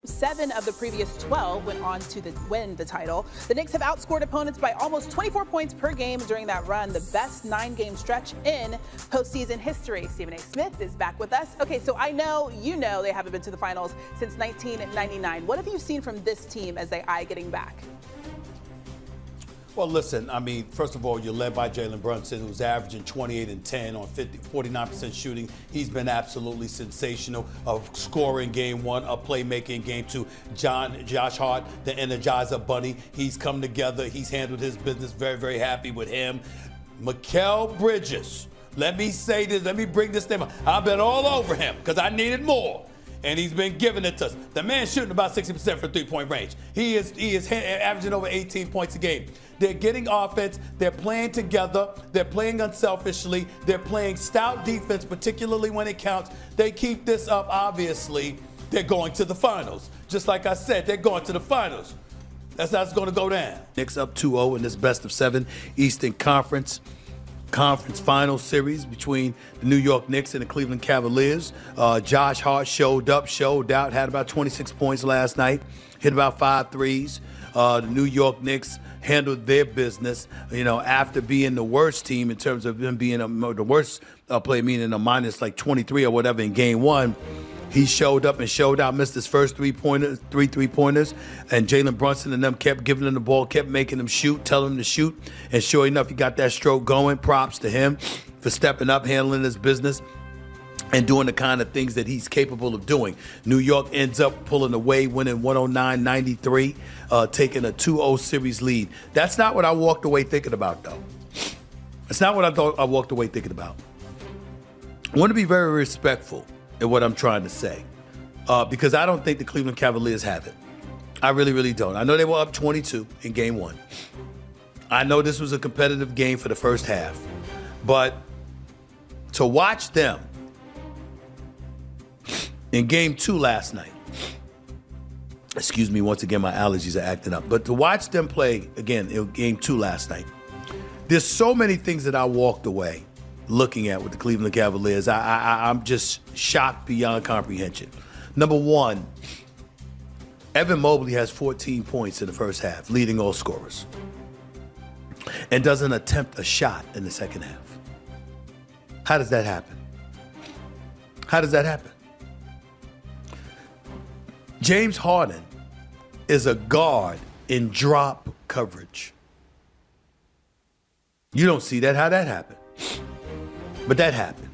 7 of the previous 12 went on to win the title. The Knicks have outscored opponents by almost 24 points per game during that run, the best 9-game stretch in postseason history. Stephen A. Smith is back with us. Okay, so I know you know they haven't been to the finals since 1999. What have you seen from this team as they eye getting back? Well, listen, I mean, first of all, you're led by Jalen Brunson, who's averaging 28 and 10 on 49% shooting. He's been absolutely sensational of scoring game one, of playmaking game two. Josh Hart, the Energizer Bunny, he's come together. He's handled his business. Very, very happy with him. Mikal Bridges, let me say this. Let me bring this thing up. I've been all over him because I needed more. And he's been giving it to us. The man's shooting about 60% from three-point range. He is averaging over 18 points a game. They're getting offense. They're playing together. They're playing unselfishly. They're playing stout defense, particularly when it counts. They keep this up, obviously, they're going to the finals. Just like I said, they're going to the finals. That's how it's going to go down. Knicks up 2-0 in this best-of-7 Eastern Conference final series between the New York Knicks and the Cleveland Cavaliers. Josh Hart showed up, showed out, had about 26 points last night, hit about 5 threes. The New York Knicks handled their business, after being the worst team in terms of them being the worst play, meaning a minus like 23 or whatever in game one. He showed up and showed out, missed his first three three-pointers, and Jalen Brunson and them kept giving him the ball, kept making him shoot, telling him to shoot, and sure enough, he got that stroke going. Props to him for stepping up, handling his business, and doing the kind of things that he's capable of doing. New York ends up pulling away, winning 109-93, taking a 2-0 series lead. That's not what I walked away thinking about, though. That's not what I thought I walked away thinking about. I want to be very respectful in what I'm trying to say, because I don't think the Cleveland Cavaliers have it. I really, really don't. I know they were up 22 in game one. I know this was a competitive game for the first half, but to watch them in game two last night, excuse me, once again, my allergies are acting up, but to watch them play again in game two last night, there's so many things that I walked away looking at with the Cleveland Cavaliers. I'm just shocked beyond comprehension. Number one, Evan Mobley has 14 points in the first half, leading all scorers, and doesn't attempt a shot in the second half. How does that happen? How does that happen? James Harden is a guard in drop coverage. You don't see that. How that happened? But that happened.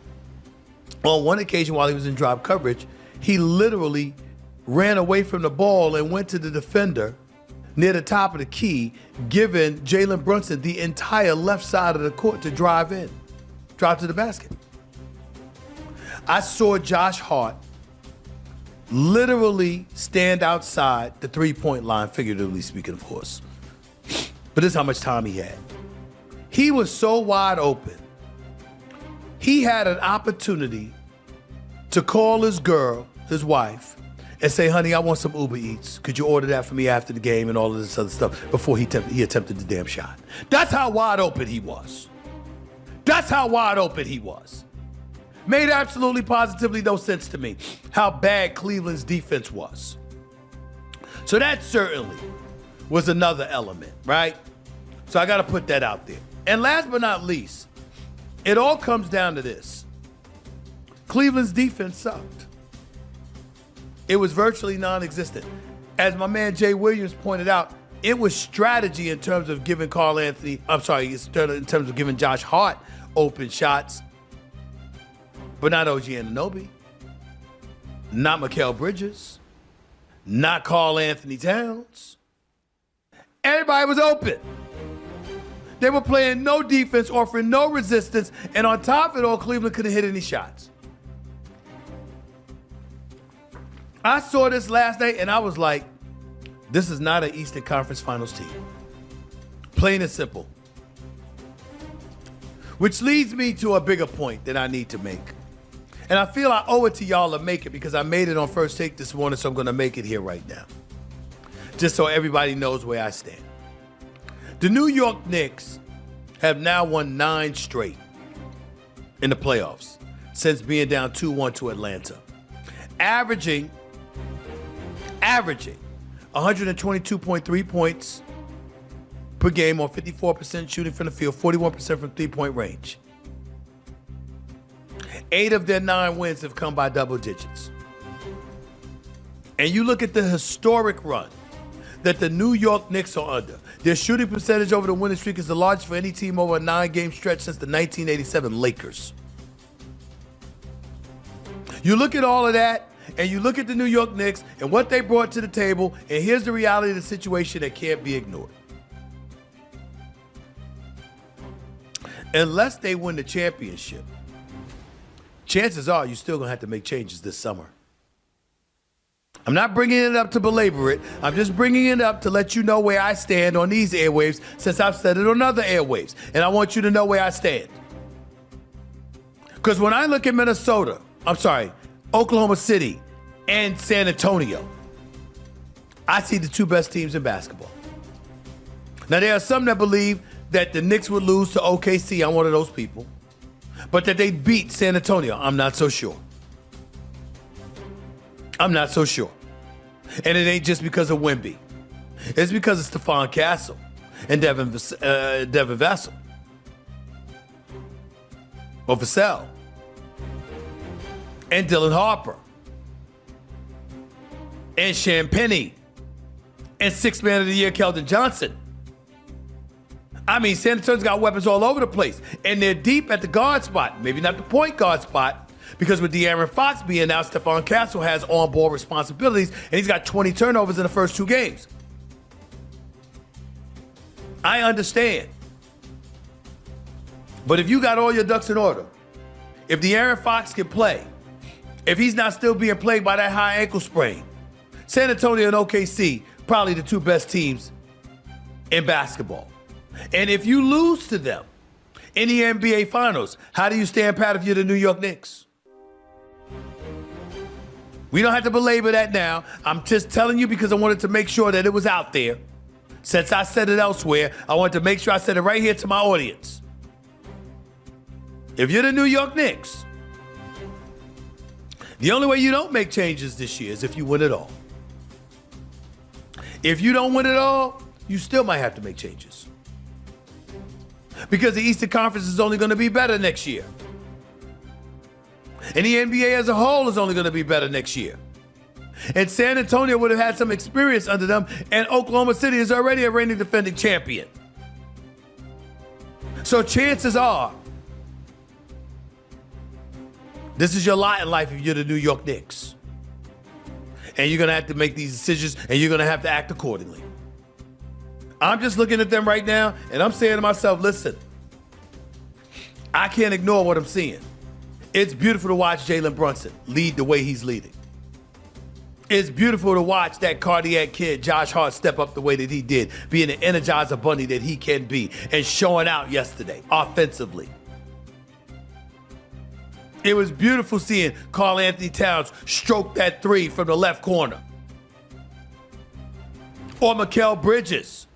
On one occasion while he was in drop coverage, he literally ran away from the ball and went to the defender near the top of the key, giving Jalen Brunson the entire left side of the court to drive to the basket. I saw Josh Hart literally stand outside the three-point line, figuratively speaking, of course. But this is how much time he had. He was so wide open. He had an opportunity to call his girl, his wife, and say, honey, I want some Uber Eats. Could you order that for me after the game and all of this other stuff before he attempted the damn shot. That's how wide open he was. That's how wide open he was. Made absolutely positively no sense to me how bad Cleveland's defense was. So that certainly was another element, right? So I got to put that out there. And last but not least, it all comes down to this. Cleveland's defense sucked. It was virtually non-existent. As my man Jay Williams pointed out, it was strategy in terms of giving in terms of giving Josh Hart open shots, but not OG Anunoby, not Mikal Bridges, not Karl Anthony Towns. Everybody was open. They were playing no defense, offering no resistance, and on top of it all, Cleveland couldn't hit any shots. I saw this last night, and I was like, this is not an Eastern Conference Finals team. Plain and simple. Which leads me to a bigger point that I need to make. And I feel I owe it to y'all to make it because I made it on First Take this morning, so I'm going to make it here right now. Just so everybody knows where I stand. The New York Knicks have now won 9 straight in the playoffs since being down 2-1 to Atlanta, averaging averaging 122.3 points per game on 54% shooting from the field, 41% from three-point range. 8 of their 9 wins have come by double digits. And you look at the historic run that the New York Knicks are under. Their shooting percentage over the winning streak is the largest for any team over a 9-game stretch since the 1987 Lakers. You look at all of that, and you look at the New York Knicks and what they brought to the table, and here's the reality of the situation that can't be ignored. Unless they win the championship, chances are you're still going to have to make changes this summer. I'm not bringing it up to belabor it. I'm just bringing it up to let you know where I stand on these airwaves, since I've said it on other airwaves. And I want you to know where I stand. Because when I look at Oklahoma City and San Antonio, I see the 2 best teams in basketball. Now, there are some that believe that the Knicks would lose to OKC. I'm one of those people. But that they beat San Antonio, I'm not so sure. I'm not so sure. And it ain't just because of Wemby. It's because of Stephon Castle and Devin Vassell. Or Vassell. And Dylan Harper. And Champagnie. And 6th Man of the Year, Keldon Johnson. I mean, San Antonio's got weapons all over the place. And they're deep at the guard spot. Maybe not the point guard spot. Because with De'Aaron Fox being out, Stephon Castle has on-ball responsibilities, and he's got 20 turnovers in the first 2 games. I understand. But if you got all your ducks in order, if De'Aaron Fox can play, if he's not still being plagued by that high ankle sprain, San Antonio and OKC, probably the 2 best teams in basketball. And if you lose to them in the NBA Finals, how do you stand pat if you're the New York Knicks? We don't have to belabor that now. I'm just telling you because I wanted to make sure that it was out there. Since I said it elsewhere, I wanted to make sure I said it right here to my audience. If you're the New York Knicks, the only way you don't make changes this year is if you win it all. If you don't win it all, you still might have to make changes. Because the Eastern Conference is only going to be better next year. And the NBA as a whole is only going to be better next year. And San Antonio would have had some experience under them, and Oklahoma City is already a reigning defending champion. So chances are, this is your lot in life if you're the New York Knicks. And you're going to have to make these decisions, and you're going to have to act accordingly. I'm just looking at them right now, and I'm saying to myself, listen, I can't ignore what I'm seeing. It's beautiful to watch Jalen Brunson lead the way he's leading. It's beautiful to watch that cardiac kid, Josh Hart, step up the way that he did, being an Energizer bunny that he can be, and showing out yesterday offensively. It was beautiful seeing Karl Anthony Towns stroke that 3 from the left corner. Or Mikal Bridges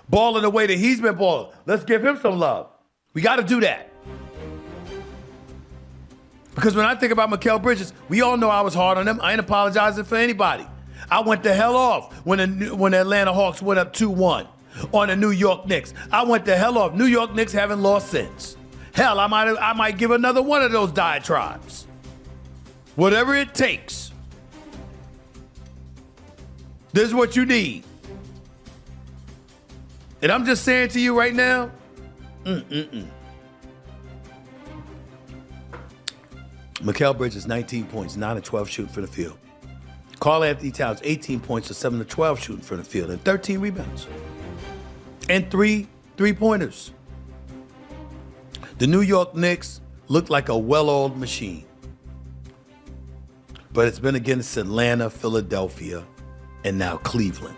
balling the way that he's been balling. Let's give him some love. We got to do that. Because when I think about Mikal Bridges, we all know I was hard on him. I ain't apologizing for anybody. I went the hell off when the Atlanta Hawks went up 2-1 on the New York Knicks. I went the hell off. New York Knicks haven't lost since. Hell, I might give another one of those diatribes. Whatever it takes. This is what you need. And I'm just saying to you right now, Mikal Bridges, 19 points, 9 of 12 shooting from the field. Karl Anthony Towns, 18 points, 7 of 12 shooting from the field, and 13 rebounds. And 3 3-pointers. The New York Knicks look like a well-oiled machine. But it's been against Atlanta, Philadelphia, and now Cleveland.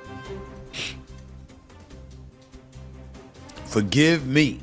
Forgive me